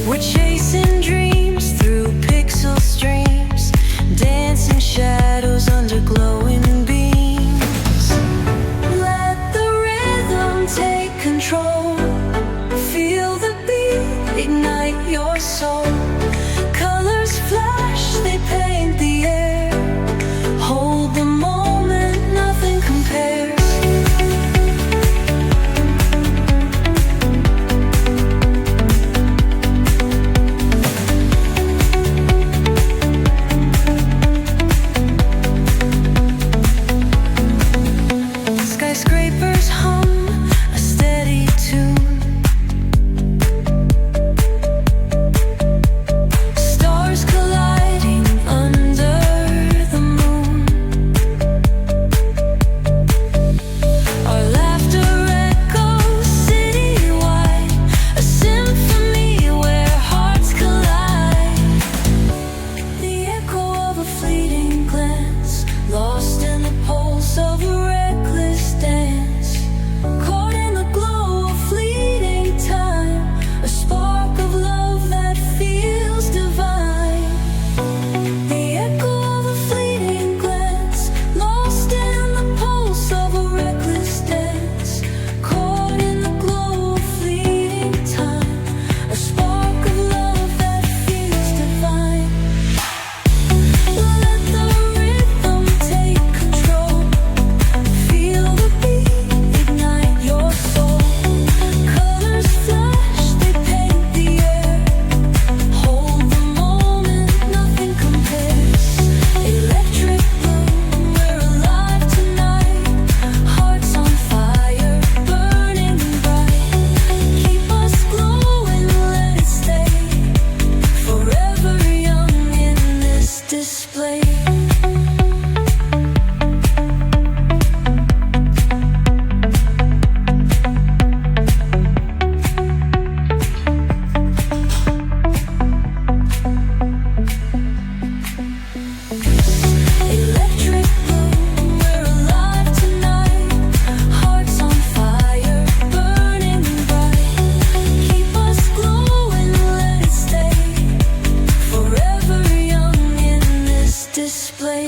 We're chasing dreams through pixel streams, dancing shadows under glowing beams. Let the rhythm take control. Feel the beat, ignite your soul. Colors flash, they paint the air. Hold the moment, nothing compares. Skyscrapers hum a steady tune. Stars colliding under the moon. Our laughter echoes citywide, a symphony where hearts collide. The echo of a fleeting glance, lost in the pulse of a reckless dance. Caught in the glow of fleeting time, a spark of love that feels divine. The echo of a fleeting glance, lost in the pulse of a reckless dance. Caught in the glow of fleeting time, a spark of love that feels divine. Let the rhythm take control. Feel the beat, ignite your soul. Colors flash, they paint the air. Hold the moment, nothing compares. Electric blue, we're alive tonight. Hearts on fire, burning bright. Keep us glowing, let it stay. Forever young in this display. Electric blue, we're alive tonight. Hearts on fire, burning bright. Keep us glowing, let it stay. Forever young in this display.